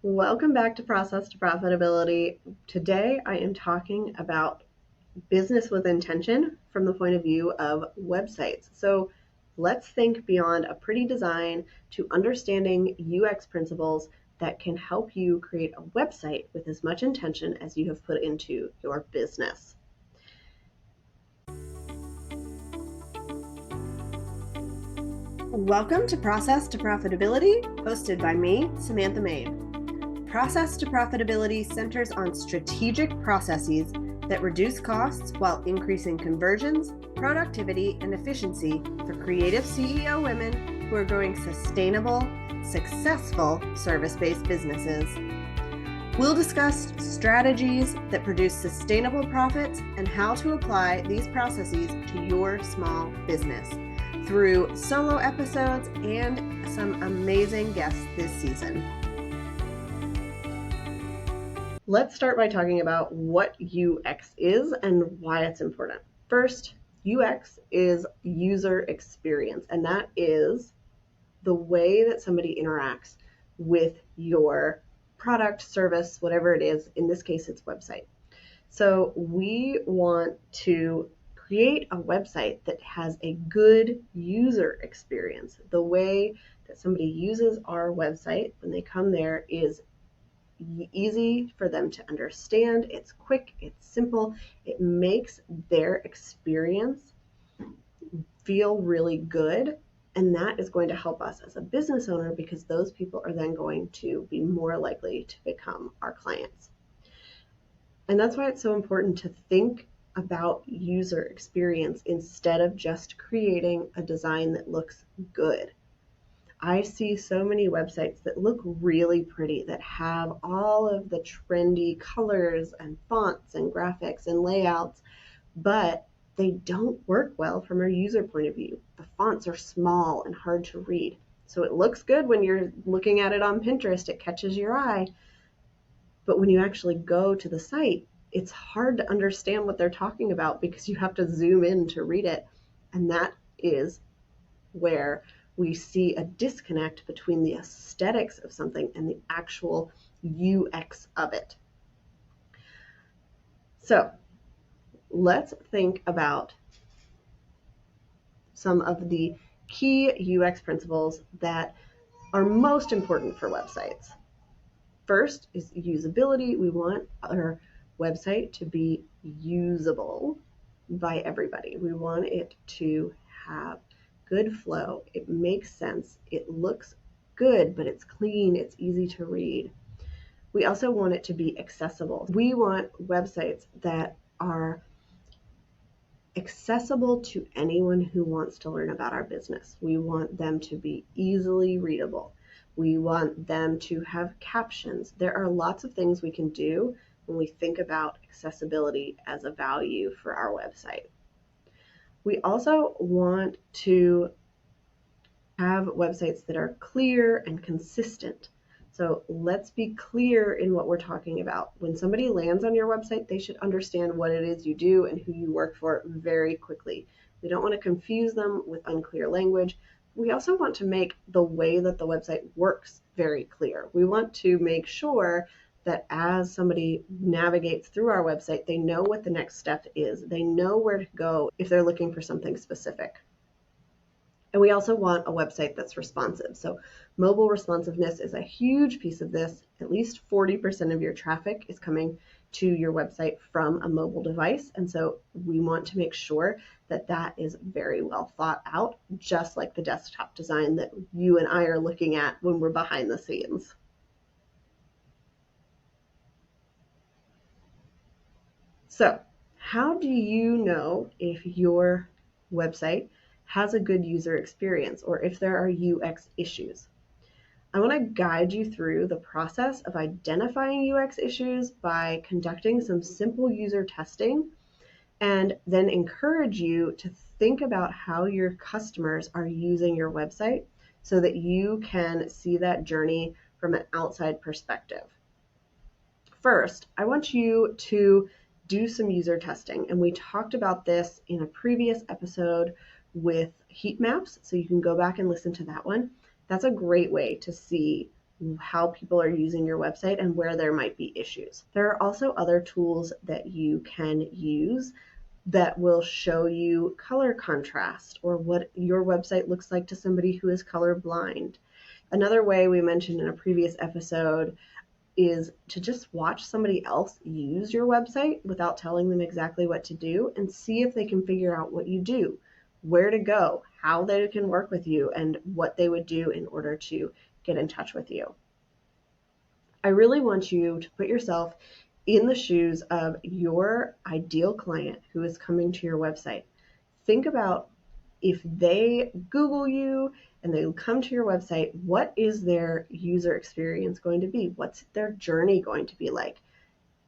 Welcome back to Process to Profitability. Today I am talking about business with intention from the point of view of websites. So let's think beyond a pretty design to understanding UX principles that can help you create a website with as much intention as you have put into your business. Welcome to Process to Profitability, hosted by me, Samantha Mabe. Process to Profitability centers on strategic processes that reduce costs while increasing conversions, productivity, and efficiency for creative CEO women who are growing sustainable, successful service-based businesses. We'll discuss strategies that produce sustainable profits and how to apply these processes to your small business through solo episodes and some amazing guests this season. Let's start by talking about what UX is and why it's important. First, UX is user experience, and that is the way that somebody interacts with your product, service, whatever it is. In this case, it's website. So we want to create a website that has a good user experience. The way that somebody uses our website when they come there is easy for them to understand. It's quick, it's simple, it makes their experience feel really good. And that is going to help us as a business owner because those people are then going to be more likely to become our clients. And that's why it's so important to think about user experience instead of just creating a design that looks good. I see so many websites that look really pretty, that have all of the trendy colors and fonts and graphics and layouts, but they don't work well from a user point of view. The fonts are small and hard to read. So it looks good when you're looking at it on Pinterest, it catches your eye. But when you actually go to the site, it's hard to understand what they're talking about because you have to zoom in to read it. And that is where we see a disconnect between the aesthetics of something and the actual UX of it. So let's think about some of the key UX principles that are most important for websites. First is usability. We want our website to be usable by everybody. We want it to have good flow. It makes sense. It looks good, but it's clean. It's easy to read. We also want it to be accessible. We want websites that are accessible to anyone who wants to learn about our business. We want them to be easily readable. We want them to have captions. There are lots of things we can do when we think about accessibility as a value for our website. We also want to have websites that are clear and consistent. So let's be clear in what we're talking about. When somebody lands on your website, they should understand what it is you do and who you work for very quickly. We don't want to confuse them with unclear language. We also want to make the way that the website works very clear. We want to make sure that as somebody navigates through our website, they know what the next step is. They know where to go if they're looking for something specific. And we also want a website that's responsive. So mobile responsiveness is a huge piece of this. At least 40% of your traffic is coming to your website from a mobile device. And so we want to make sure that that is very well thought out, just like the desktop design that you and I are looking at when we're behind the scenes. So how do you know if your website has a good user experience or if there are UX issues? I want to guide you through the process of identifying UX issues by conducting some simple user testing and then encourage you to think about how your customers are using your website so that you can see that journey from an outside perspective. First, I want you to do some user testing, and we talked about this in a previous episode with heat maps, so you can go back and listen to that one. That's a great way to see how people are using your website and where there might be issues. There are also other tools that you can use that will show you color contrast or what your website looks like to somebody who is colorblind. Another way we mentioned in a previous episode is to just watch somebody else use your website without telling them exactly what to do and see if they can figure out what you do, where to go, how they can work with you, and what they would do in order to get in touch with you. I really want you to put yourself in the shoes of your ideal client who is coming to your website. Think about if they Google you and they come to your website, what is their user experience going to be? What's their journey going to be like?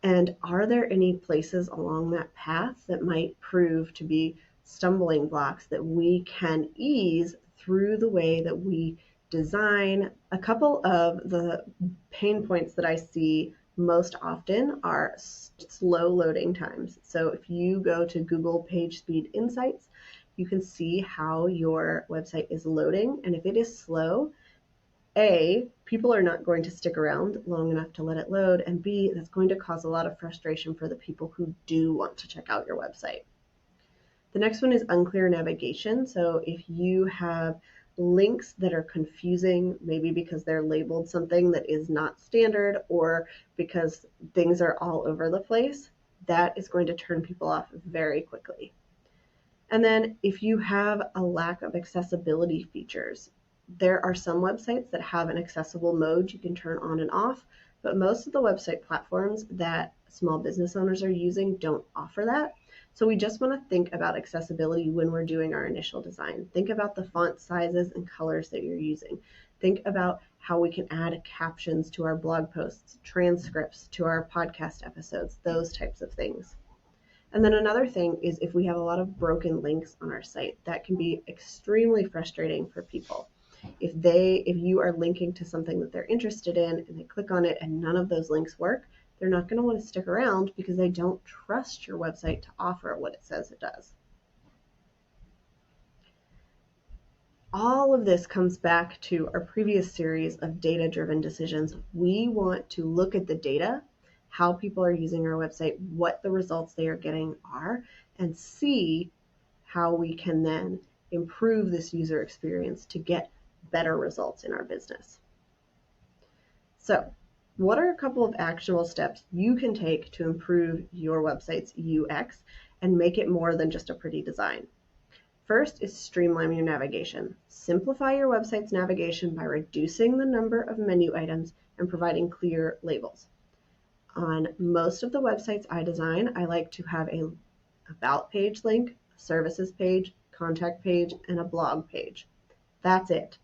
And are there any places along that path that might prove to be stumbling blocks that we can ease through the way that we design? A couple of the pain points that I see most often are slow loading times. So if you go to Google Page Speed Insights, you can see how your website is loading. And if it is slow, A, people are not going to stick around long enough to let it load, and B, that's going to cause a lot of frustration for the people who do want to check out your website. The next one is unclear navigation. So if you have links that are confusing, maybe because they're labeled something that is not standard or because things are all over the place, that is going to turn people off very quickly. And then if you have a lack of accessibility features, there are some websites that have an accessible mode you can turn on and off, but most of the website platforms that small business owners are using don't offer that. So we just want to think about accessibility when we're doing our initial design. Think about the font sizes and colors that you're using. Think about how we can add captions to our blog posts, transcripts to our podcast episodes, those types of things. And then another thing is if we have a lot of broken links on our site, that can be extremely frustrating for people. If you are linking to something that they're interested in and they click on it and none of those links work, they're not going to want to stick around because they don't trust your website to offer what it says it does. All of this comes back to our previous series of data-driven decisions. We want to look at the data, how people are using our website, what the results they are getting are, and see how we can then improve this user experience to get better results in our business. So, what are a couple of actionable steps you can take to improve your website's UX and make it more than just a pretty design? First is streamline your navigation. Simplify your website's navigation by reducing the number of menu items and providing clear labels. On most of the websites I design, I like to have a about page link, a services page, contact page, and a blog page. That's it.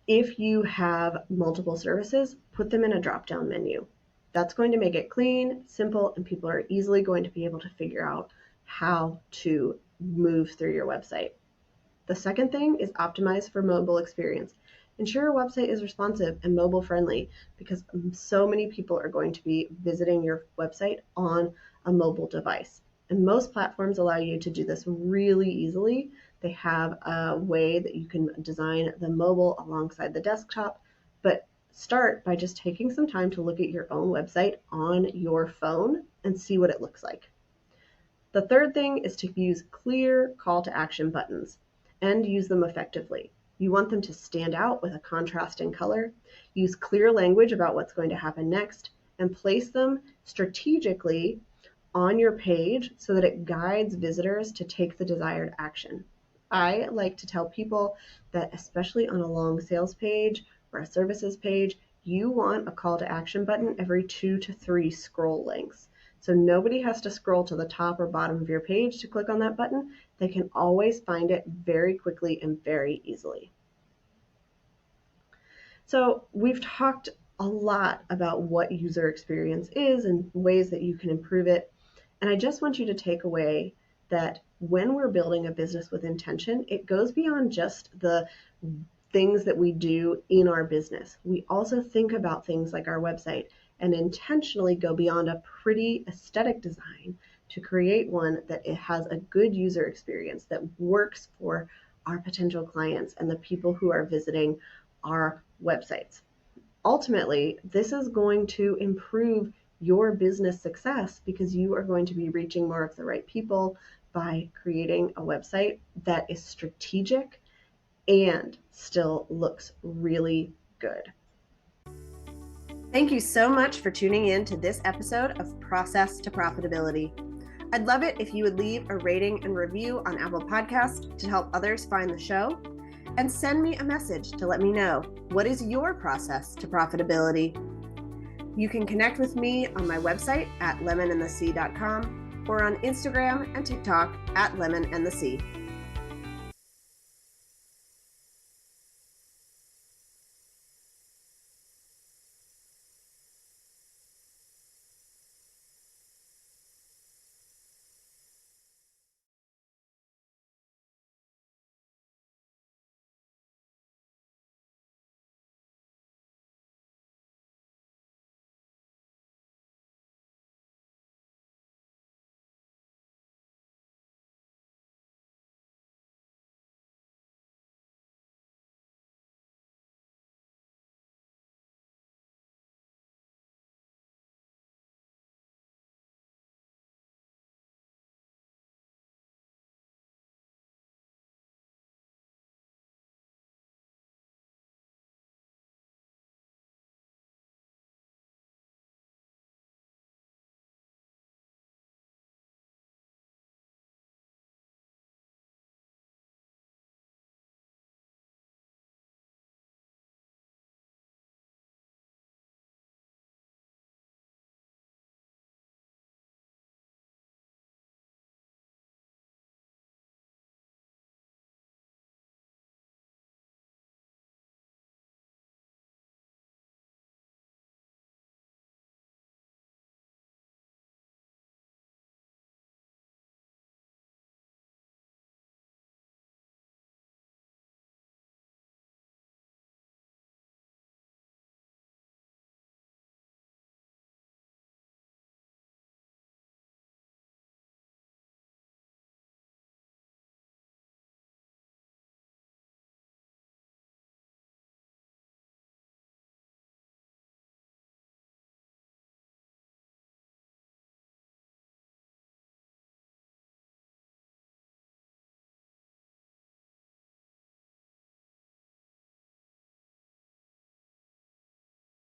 If you have multiple services, put them in a drop-down menu. That's going to make it clean, simple, and people are easily going to be able to figure out how to move through your website. The second thing is optimize for mobile experience. Ensure your website is responsive and mobile friendly because so many people are going to be visiting your website on a mobile device. And most platforms allow you to do this really easily. They have a way that you can design the mobile alongside the desktop, but start by just taking some time to look at your own website on your phone and see what it looks like. The third thing is to use clear call to action buttons and use them effectively. You want them to stand out with a contrasting color, use clear language about what's going to happen next, and place them strategically on your page so that it guides visitors to take the desired action. I like to tell people that especially on a long sales page or a services page, you want a call to action button every 2 to 3 scroll lengths. So nobody has to scroll to the top or bottom of your page to click on that button. They can always find it very quickly and very easily. So we've talked a lot about what user experience is and ways that you can improve it. And I just want you to take away that when we're building a business with intention, it goes beyond just the things that we do in our business. We also think about things like our website and intentionally go beyond a pretty aesthetic design to create one that it has a good user experience that works for our potential clients and the people who are visiting our websites. Ultimately, this is going to improve your business success because you are going to be reaching more of the right people by creating a website that is strategic and still looks really good. Thank you so much for tuning in to this episode of Process to Profitability. I'd love it if you would leave a rating and review on Apple Podcasts to help others find the show, and send me a message to let me know, what is your process to profitability? You can connect with me on my website at lemonandthesea.com or on Instagram and TikTok at lemonandthesea.